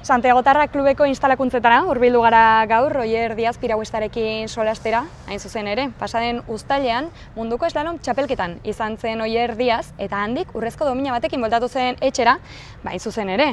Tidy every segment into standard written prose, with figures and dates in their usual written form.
Santiagotarra klubeko instalakuntzetara hurbildu gara gaur, Oier Diaz piragüistarekin solastera, hain zuzen ere. Pasaden uztailean munduko slalom txapelketan izan zen Oier Diaz, eta handik urrezko domina batekin bueltatu zen etxera, hain zuzen ere,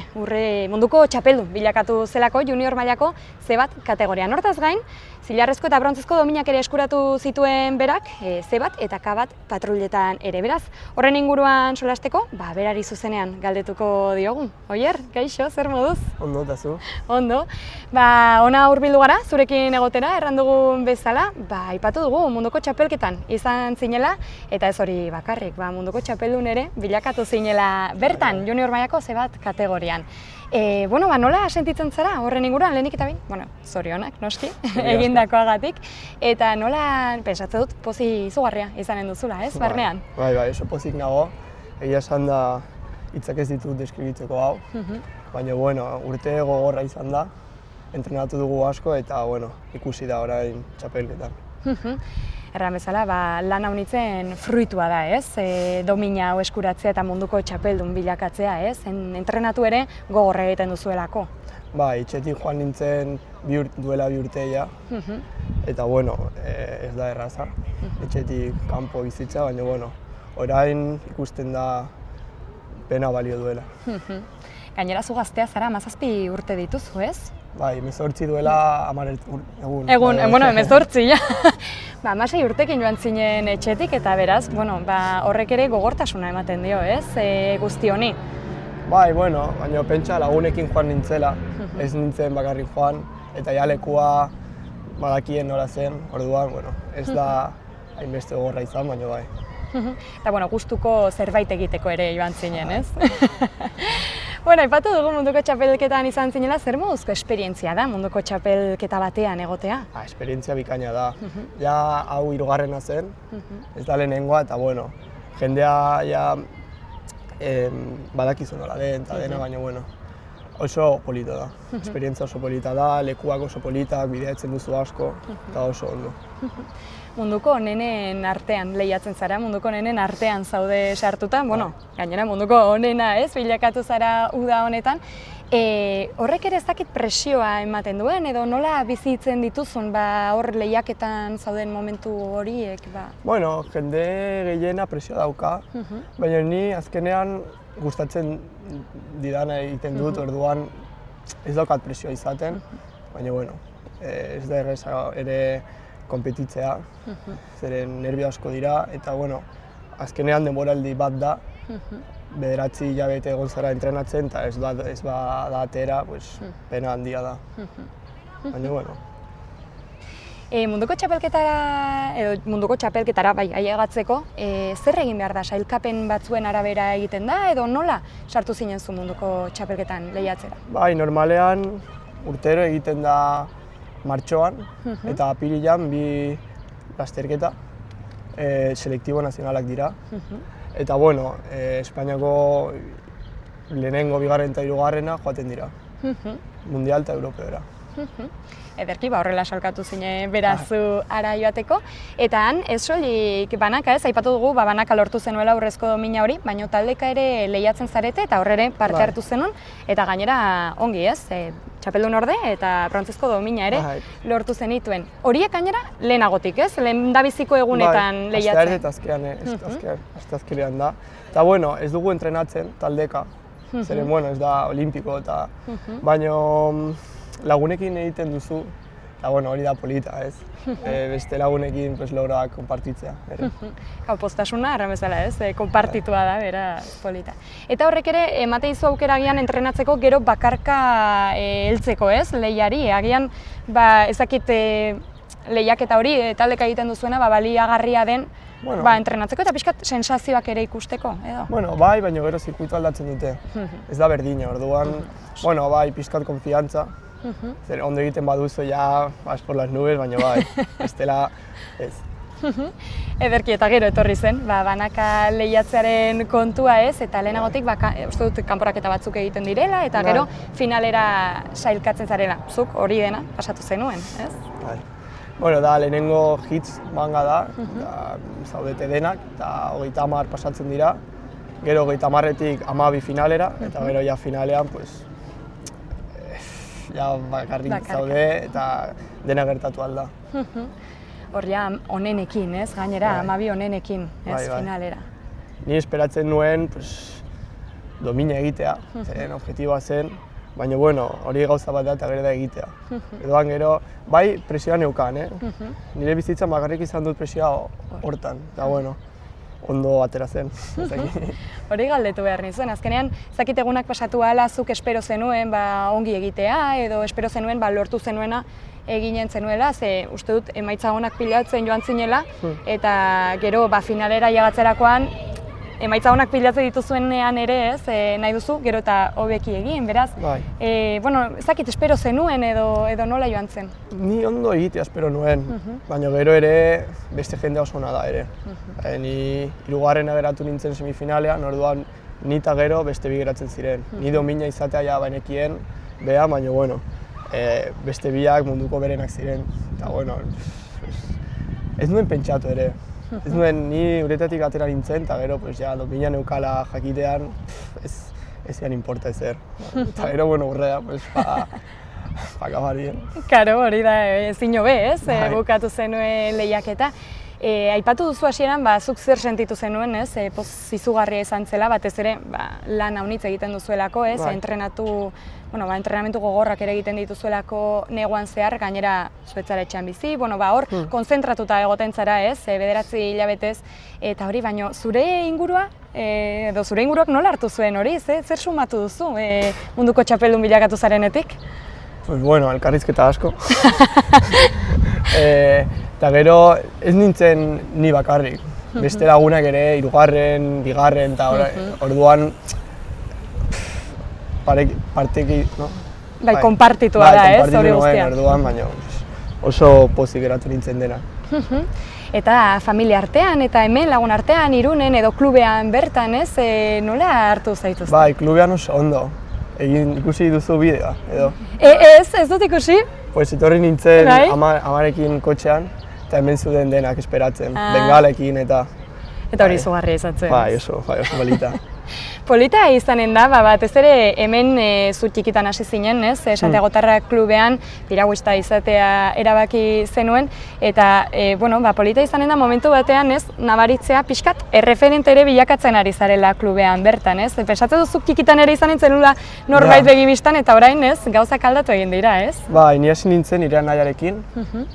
munduko txapeldun bilakatu zelako junior mailako C1 kategorian. Hortaz gain, zilarrezko eta brontzezko dominak ere eskuratu zituen berak, C1 eta K1 patruletan ere. Beraz, horren inguruan solasteko, berari zuzenean galdetuko diogu. Oier, kaixo, zer moduz? Ondo, eta zu? Ondo. Ona hurbildu gara, zurekin egotera, erran dugun bezala, aipatu dugu munduko txapelketan izan zinela, eta ez hori bakarrik, munduko txapeldun ere bilakatu zinela bertan, junior mailako C1 kategorian. Nola sentitzen zara horren inguruan, lehenik eta behin? Zorionak, noski, egindakoagatik. Eta nola, pentsatze dut, pozi izugarria izanen duzula, ez, barnean? Bai, oso pozik nago. Egia esan da, hitzak ez ditut deskribitzeko hau. Baina, urte gogorra izan da, entrenatu dugu asko eta, ikusi da orain txapelketan. Erran bezala, lan hau nintzen fruitua da, ez? Domina hau eskuratzea eta munduko txapeldun bilakatzea, ez? Entrenatu ere gogorra egiten duzuelako. Etxetik joan nintzen duela bi urteia, eta, ez da erraza. Etxetik kanpo bizitza, baina, orain ikusten da pena balio duela. Gainera zu gaztea zara, 17 urte dituzu, ez? 18 duela 10 egun. Egun, 18, ja. 16 urtekin joan zinen etxetik, eta beraz, horrek ere gogortasuna ematen dio, ez? Guzti honi. Baina pentsa lagunekin joan nintzela, ez nintzen bakarrik joan, eta lekua badakien nola zen, orduan, ez da hainbeste gogorra izan, baina bai. Eta, gustuko zerbait egiteko ere joan zinen, ez? Aipatu dugu munduko txapelketan izan zinela, zer moduzko esperientzia da munduko txapelketa batean egotea? Esperientzia bikaina da. Ja, hau 3. zen, ez da lehenengoa, eta, jendea badakizu nola den, eta dena, baina, oso polita da. Esperientzia oso polita da, lekuak oso politak, bideatzen duzu asko, eta oso ondo. Munduko onenen artean lehiatzen zara, munduko onenen artean zaude sartuta, gainera munduko onena, ez, bilakatu zara uda honetan. Horrek ere ez dakit presioa ematen duen, edo nola bizitzen dituzun hor lehiaketan zauden momentu horiek? Jende gehiena presioa dauka, baina ni azkenean gustatzen didana egiten dut, orduan ez daukat presioa izaten, baina ez da erreza ere konpetitzea, zeren nervio asko dira, eta azkenean denboraldi bat da, 9 hilabete egon zara entrenatzen, eta ez bada atera, pena handia da. Baina, Munduko txapelketara ailegatzeko, zer egin behar da? Sailkapen batzuen arabera egiten da, edo nola sartu zinen zu munduko txapelketan lehiatzera? Normalean urtero egiten da martxoan, eta apirilean 2 lasterketa, selektibo nazionalak dira. Eta, Espainiako lehenengo, bigarren eta 3. joaten dira, mundial eta europeora. Ederki, horrela salkatu zinen berazu ara joateko. Eta han, ez soilik banaka, ez, aipatu dugu, banaka lortu zenuela urrezko domina hori, baina taldeka ere lehiatzen zarete eta horrere parte hartu zenun, eta gainera ongi, ez, txapeldun orde eta brontzezko domina ere lortu zenituen. Horiek gainera lehenagotik, ez, lehendabiziko egunetan lehiatzen. Asteazkenean da. Eta, ez dugu entrenatzen taldeka, zeren, ez da olimpiko, eta baina lagunekin egiten duzu, eta hori da polita, ez? Beste lagunekin logroak konpartitzea. Postasuna, erran bezala, ez? Konpartitua da, beraz, polita. Eta horrek ere, ematen izu aukera agian entrenatzeko gero bakarka heltzeko, ez? Lehiari, agian, ezakit lehiaketa hori, taldeka egiten duzuena, baliagarria den entrenatzeko eta pixkat sensazioak ere ikusteko, edo? Bai, baina gero zirkuitu aldatzen dute. Ez da berdina, orduan, pixkat konfiantza. Zer ondo egiten baduzu, vas por las nubes, baina bestela ez. Ederki eta gero etorri zen, banaka lehiatzearen kontua ez, eta lehenagotik uste dut kanporaketa batzuk egiten direla, eta gero finalera sailkatzen zarela. Zuk hori dena pasatu zenuen, ez? Da lehenengo hits manga da, zaudete denak, eta 30 pasatzen dira. Gero 30etik 12 finalera, eta gero finalean ja bakarrik zaude eta dena gertatu alda. Hor ja onenekin, ez? Gainera, 12 onenekin, ez, finalera. Ni esperatzen nuen domina egitea, zen objektiboa zen, baina bueno, hori gauza bat da eta gero da egitea. Edoan gero, bai presioa neukan, nire bizitzan bakarrik izan dut presioa hortan, eta bueno, ondo atera zen. Hori galdetu behar nizuen, azkenean, zakit egunak pasatu ahala zuk espero zenuen ongi egitea, edo espero zenuen lortu zenuena eginen zenuela, ze uste dut emaitza onak pilatzen joan zinela, eta gero finalera jagatzerakoan, emaitza onak pilatzen dituzuenean ere ez, nahi duzu, gero eta hobeki egin, beraz. Bueno, zakit espero zenuen edo nola joan zen? Ni ondo egitea espero nuen, baina gero ere beste jendea oso ona da ere. Ni 3. geratu nintzen semifinalean, orduan ni eta gero beste bi geratzen ziren. Ni domina izatea ja bainekien, baina bueno, beste biak munduko berenak ziren. Eta bueno, ez nuen pentsatu ere. Ez nuen ni uretatik atera nintzen, eta gero domina neukala jakitean, ez zian importa ezer. Eta gero, bueno, urrea, acabar bien. Karo, hori da ezin hobe, ez? Bukatu zenuen lehiaketa. Aipatu duzu hasieran, zuk zer sentitu zenuen, ez? Poz izugarria izan zela, batez ere lan haunitz egiten duzuelako, ez? Entrenamentu gogorrak ere egiten dituzuelako neguan zehar, gainera zuetzara etxean bizi, hor konzentratuta egoten zara, ez? 9 hilabetez, eta hori, baino zure ingurua, edo zure inguruak nola hartu zuen hori, zer sumatu duzu munduko txapeldun bilakatu zarenetik? Pues bueno, elkarrizketa asko. Eta gero ez nintzen ni bakarrik. Beste lagunak ere, 3., 2., eta orduan parteki, no? Bai, konpartitua da, ez, hori guztia. Orduan, baina oso pozik geratu nintzen dena. Eta familia artean, eta hemen lagun artean, Irunen edo klubean bertan, ez, nola hartu zaituzte? Bai, klubean oso ondo. Ikusi duzu bideoa, edo? Ez dut ikusi? Pues etorri nintzen amarekin kotxean, eta hemen zuden denak esperatzen, bengalekin eta... Eta hori izugarria izan zen. Bai, oso polita. Polita izanen da, batez ere hemen zu txikitan hasi zinen, ez? Santiagotarra klubean piraguista izatea erabaki zenuen, eta polita izanen da momentu batean, ez, nabaritzea pixkat erreferente ere bilakatzen ari zarela klubean bertan, ez? Pensatzen duzu txikitan ere izanen zenula norbait begibistan, eta orain, ez, gauzak aldatu egin dira, ez? Bai, ni hasi nintzen nire anaiarekin,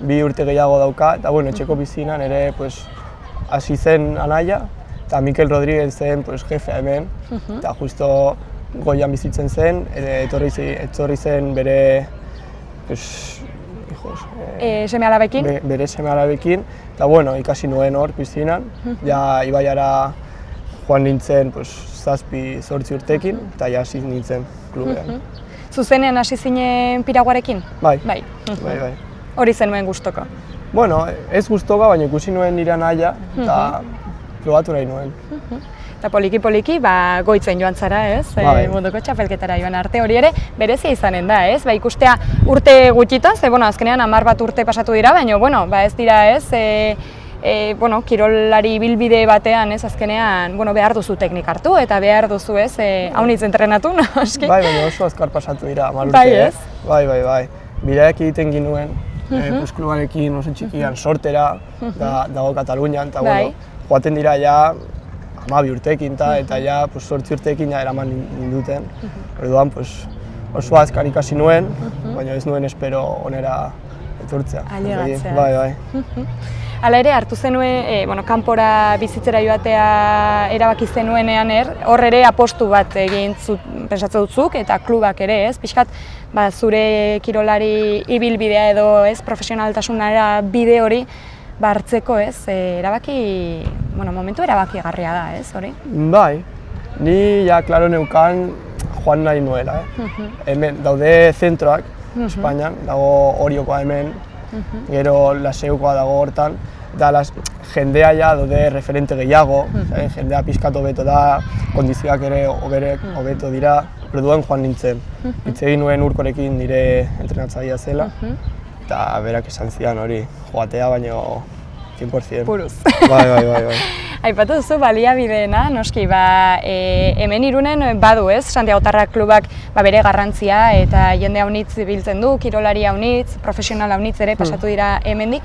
2 urte gehiago dauka, eta etxeko bizinan ere hasi zen anaia, eta Mikel Rodríguez zen jefea hemen, eta justo goian bizitzen zen, etorri zen bere seme-alabekin? Bere seme-alabekin, eta ikasi nuen hor pizinan, ja ibaiara joan nintzen 7-8 urtekin, eta ja hasi nintzen klubean. Zuzenean hasi zinen piraguarekin? Bai. Hori zenuen gustoko? Bueno, ez gustoka, baina ikusi nuen nire anaia, eta probatu nahi nuen. Eta poliki-poliki goitzen joan zara, ez? Munduko txapelketara joan arte hori ere berezia izanen da, ez? Ikustea urte gutxitan, azkenean 10 urte pasatu dira, baina ez dira, ez? Kirolari bilbide batean, ez? Azkenean behar duzu teknik hartu eta behar duzu, ez? Haunitz entrenatu, noski? Bai, baina oso azkar pasatu dira 10 urte, ez? Bai. Bideak egiten ginuen, klubarekin oso txikian sortera, dago Katalunian, eta joaten dira ja 12 urtekin eta ja 8 urtekin eraman ninduten. Orduan oso azkar ikasi nuen, baina ez nuen espero onera etortzea. Ailegatzea. Bai. Hala ere, hartu zenuen, kanpora bizitzera joatea erabaki zenuenean hor ere apostu bat egin pentsatzen dutzuk eta klubak ere, ez? Pixkat, zure kirolari ibilbidea edo, ez, profesionaltasunara bide hori hartzeko, ez, momentu erabakigarria da, ez, hori? Bai, ni ja klaro neukan joan nahi nuela, Hemen daude zentroak, Espainian, dago Oriokoa hemen, gero Laseukoa dago hortan, eta jendea ja daude referente gehiago, jendea pixkat hobeto da, kondizioak ere hobeto dira, orduan joan nintzen. Hitz egin nuen Urkorekin nire entrenatzailea zela, eta berak esan zidan hori joatea, baina 100%. Buruz. Bai. Aipatu duzu baliabideena, noski, hemen Irunen badu ez, Santiagotarrak klubak bere garrantzia eta jende haunitz biltzen du, kirolari haunitz, profesional haunitz ere pasatu dira hemendik,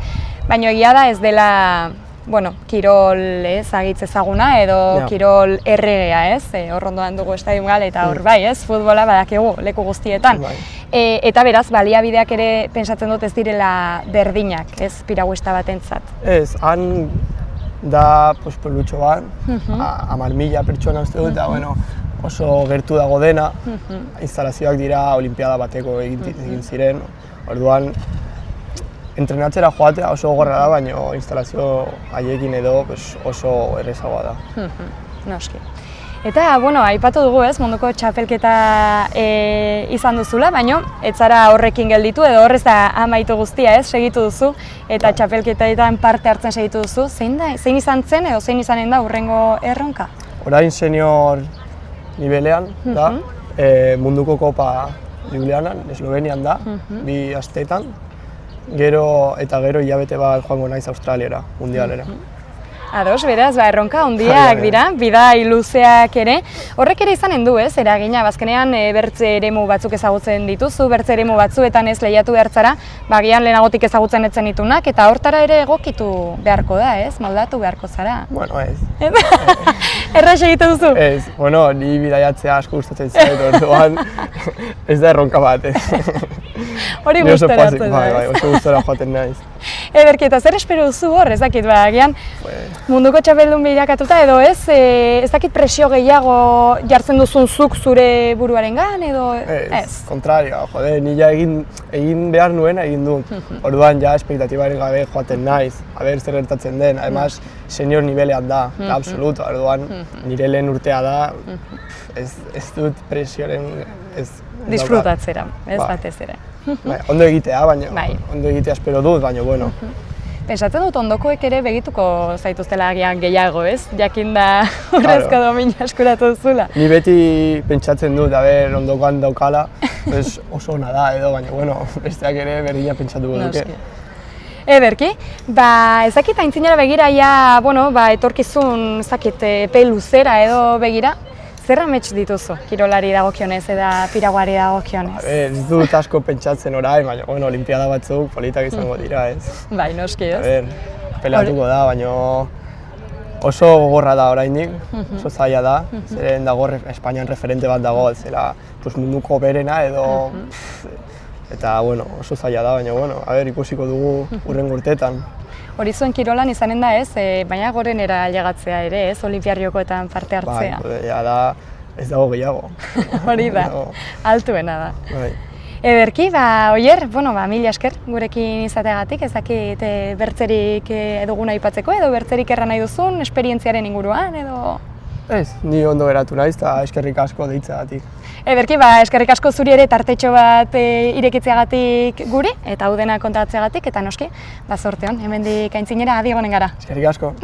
baina egia da ez dela, kirol agitz ezaguna edo kirol erregea ez, hor ondoan dugu Estadio Gal eta hor bai ez, futbola badakigu leku guztietan. Eta beraz, baliabideak ere pentsatzen dut ez direla berdinak, ez, piraguista batentzat. Ez, han da pelutxo bat, 10.000 pertsona uste dut, eta oso gertu dago dena, instalazioak dira olimpiada bateko egin ziren, orduan entrenatzera joatea oso gogorra da, baina instalazio haiekin edo oso errezagoa da. Noski. Eta, aipatu dugu ez, munduko txapelketa izan duzula, baina ez zara horrekin gelditu edo horrez da amaitu guztia ez, segitu duzu eta txapelketaetan parte hartzen segitu duzu. Zein izan zen edo zein izanen da hurrengo erronka? Orain senior nibelean da, munduko kopa Ljubljanan, Eslovenian da, 2 asteetan, gero hilabete bat joango naiz Australiara, mundialera. Ados, beraz, erronka handiak dira, bidai luzeak ere. Horrek ere izanen du, ez, eragina, bazkenean bertze eremu batzuk ezagutzen dituzu, bertze eremu batzuetan ez lehiatu behartzara, bagian lehenagotik ezagutzen etzen ditunak, eta hortara ere egokitu beharko da, ez, moldatu beharko zara. Ez. Erraz egite duzu? Ez, ni bidaiatzea asko gustatzen zait, orduan ez da erronka bat, ez. Hori gustora hartzen da, Bai, oso gustora joaten naiz. Ederki, eta zer espero duzu hor, ez dakit, agian munduko txapeldun bilakatuta edo ez dakit presio gehiago jartzen duzun zuk zure buruarengan edo ez? Kontrario, ni ja egin behar nuena egin dut. Orduan ja espektatibaren gabe joaten naiz, zer gertatzen den, además senior nivelean da, absoluto, orduan nire lehen urtea da, ez dut presioren disfrutatzera, ez batez ere. Ondo egitea, ondo egitea espero dut, baina bueno. Pentsatzen dut ondokoek ere begituko zaituztela agian gehiago, ez? Jakin da urrezko domina eskuratu duzula. Ni beti pentsatzen dut, ondokoan daukala, oso ona da edo, baina besteak ere berdina pentsatuko duke. Ederki, ez dakit aintzinera begira etorkizun epe luzera edo begira, zer amets dituzu kirolari dagokionez eta piraguari dagokionez? Ez dut asko pentsatzen orain, baina olimpiada batzuk politak izango dira, ez. Bai, noski ez. Peleatuko da, baina oso gogorra da oraindik, oso zaila da, zeren dago Espainian referente bat dago, zera munduko berena edo eta oso zaila da, baina ikusiko dugu hurrengo urteetan. Hori zuen kirolan izanen da ez, baina gorenera ailegatzea ere ez, olimpiariokoetan parte hartzea. Bai, ez dago gehiago. Hori da, altuena da. Ederki, Oier, mila esker gurekin izateagatik, ez dakit bertzerik eduguna aipatzeko edo bertzerik erran nahi duzun, esperientziaren inguruan edo... Ez, ni ondo geratu naiz eta eskerrik asko deitzeagatik. Ederki, eskerrik asko zuri ere tartetxo bat irekitzeagatik guri eta hau dena kontatzeagatik eta noski, zorte hon, hemendik aintzinera adi egonen gara. Eskerrik asko.